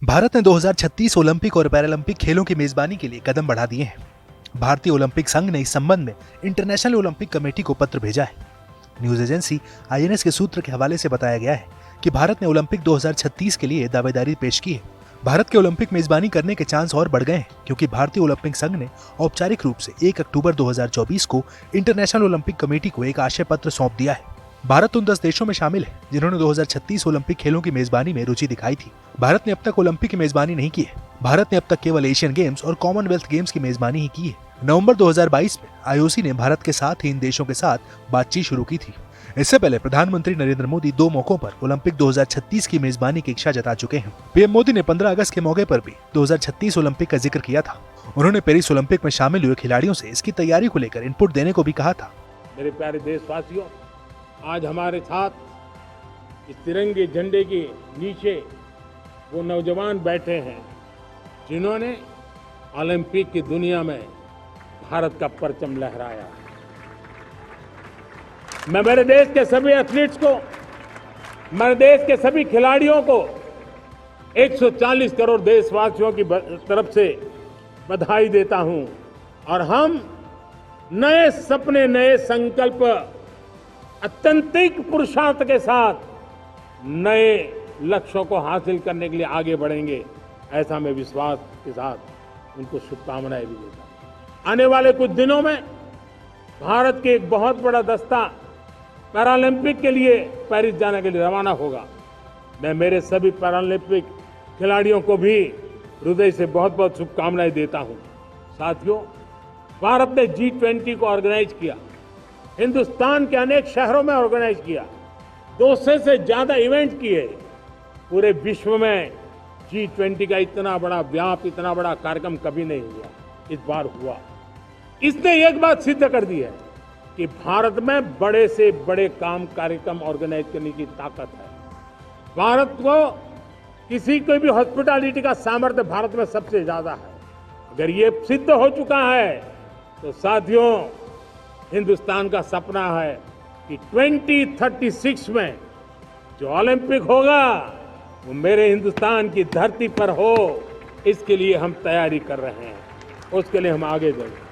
भारत ने 2036 ओलंपिक और पैरालंपिक खेलों की मेजबानी के लिए कदम बढ़ा दिए हैं। भारतीय ओलंपिक संघ ने इस संबंध में इंटरनेशनल ओलंपिक कमेटी को पत्र भेजा है। न्यूज एजेंसी आईएनएस के सूत्र के हवाले से बताया गया है कि भारत ने ओलंपिक 2036 के लिए दावेदारी पेश की है। भारत के ओलंपिक मेजबानी करने के चांस और बढ़ गए हैं क्योंकि भारतीय ओलंपिक संघ ने औपचारिक रूप से 1 अक्टूबर 2024 को इंटरनेशनल ओलंपिक कमेटी को एक आशय पत्र सौंप दिया है। भारत उन 10 देशों में शामिल है जिन्होंने 2036 ओलंपिक खेलों की मेजबानी में रुचि दिखाई थी। भारत ने अब तक ओलंपिक की मेजबानी नहीं की है। भारत ने अब तक केवल एशियन गेम्स और कॉमनवेल्थ गेम्स की मेजबानी ही की है। नवंबर 2022 में आईओसी ने भारत के साथ ही इन देशों के साथ बातचीत शुरू की थी। इससे पहले प्रधानमंत्री नरेंद्र मोदी 2 मौकों पर ओलंपिक 2036 की मेजबानी की इच्छा जता चुके हैं। पीएम मोदी ने 15 अगस्त के मौके पर भी 2036 ओलंपिक का जिक्र किया था। उन्होंने पेरिस ओलंपिक में शामिल हुए खिलाड़ियों से इसकी तैयारी को लेकर इनपुट देने को भी कहा था। मेरे प्यारे देशवासियों, आज हमारे साथ इस तिरंगे झंडे के नीचे वो नौजवान बैठे हैं जिन्होंने ओलंपिक की दुनिया में भारत का परचम लहराया। मैं मेरे देश के सभी एथलीट्स को, मेरे देश के सभी खिलाड़ियों को 140 करोड़ देशवासियों की तरफ से बधाई देता हूं और हम नए सपने, नए संकल्प, अत्यंतिक पुरुषार्थ के साथ नए लक्ष्यों को हासिल करने के लिए आगे बढ़ेंगे, ऐसा मैं विश्वास के साथ उनको शुभकामनाएं भी देता हूं। आने वाले कुछ दिनों में भारत के एक बहुत बड़ा दस्ता पैरालंपिक के लिए पेरिस जाने के लिए रवाना होगा। मैं मेरे सभी पैरालंपिक खिलाड़ियों को भी हृदय से बहुत बहुत शुभकामनाएं देता हूं। साथियों, भारत ने G20 को ऑर्गेनाइज किया, हिंदुस्तान के अनेक शहरों में ऑर्गेनाइज किया, 200 से ज्यादा इवेंट किए। पूरे विश्व में G20 का इतना बड़ा व्याप, इतना बड़ा कार्यक्रम कभी नहीं हुआ, इस बार हुआ। इसने एक बात सिद्ध कर दी है कि भारत में बड़े से बड़े काम, कार्यक्रम ऑर्गेनाइज करने की ताकत है। भारत को किसी को भी हॉस्पिटैलिटी का सामर्थ्य भारत में सबसे ज्यादा है। अगर ये सिद्ध हो चुका है तो साथियों, हिंदुस्तान का सपना है कि 2036 में जो ओलंपिक होगा वो मेरे हिंदुस्तान की धरती पर हो। इसके लिए हम तैयारी कर रहे हैं, उसके लिए हम आगे बढ़ेंगे।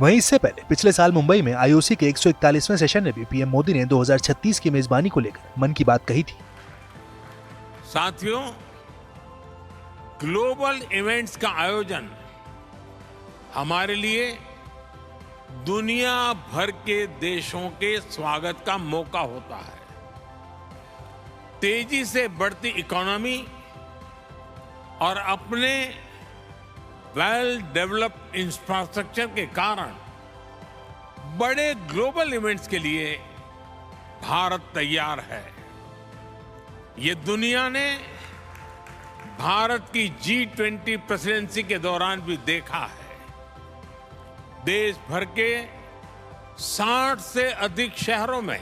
वहीं इससे पहले पिछले साल मुंबई में आईओसी के 141वें सेशन में भी पीएम मोदी ने 2036 की मेजबानी को लेकर मन की बात कही थी। साथियों, ग्लोबल इवेंट्स का आयोजन हमारे लिए दुनिया भर के देशों के स्वागत का मौका होता है। तेजी से बढ़ती इकोनॉमी और अपने वेल डेवलप्ड इंफ्रास्ट्रक्चर के कारण बड़े ग्लोबल इवेंट्स के लिए भारत तैयार है। ये दुनिया ने भारत की G20 प्रेसिडेंसी के दौरान भी देखा है। देश भर के 60 से अधिक शहरों में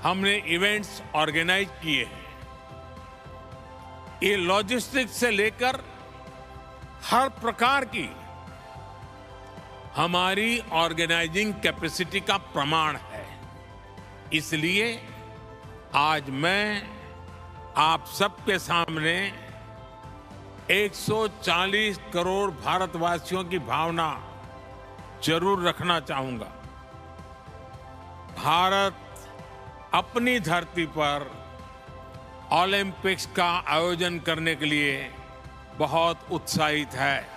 हमने इवेंट्स ऑर्गेनाइज किए हैं। ये लॉजिस्टिक्स से लेकर हर प्रकार की हमारी ऑर्गेनाइजिंग कैपेसिटी का प्रमाण है। इसलिए आज मैं आप सबके सामने 140 करोड़ भारतवासियों की भावना जरूर रखना चाहूंगा। भारत अपनी धरती पर ओलंपिक्स का आयोजन करने के लिए बहुत उत्साहित है।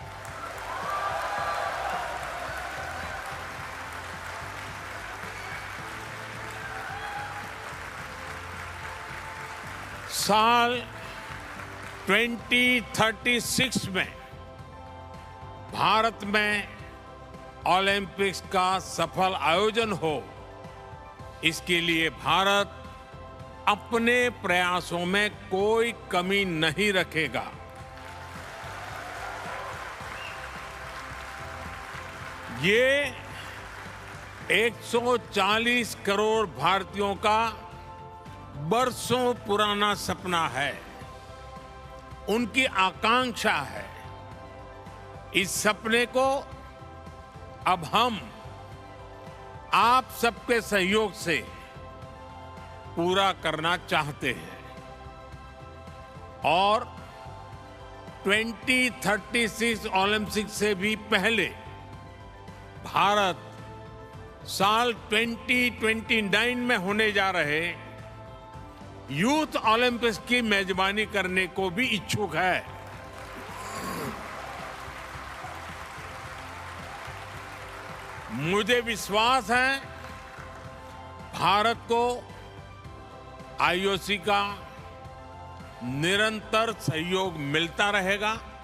साल 2036 में भारत में ओलंपिक्स का सफल आयोजन हो, इसके लिए भारत अपने प्रयासों में कोई कमी नहीं रखेगा। ये 140 करोड़ भारतीयों का बरसों पुराना सपना है, उनकी आकांक्षा है। इस सपने को अब हम आप सबके सहयोग से पूरा करना चाहते हैं। और 2036 ओलंपिक से भी पहले भारत साल 2029 में होने जा रहे यूथ ओलंपिक्स की मेजबानी करने को भी इच्छुक है। मुझे विश्वास है भारत को आईओसी का निरंतर सहयोग मिलता रहेगा।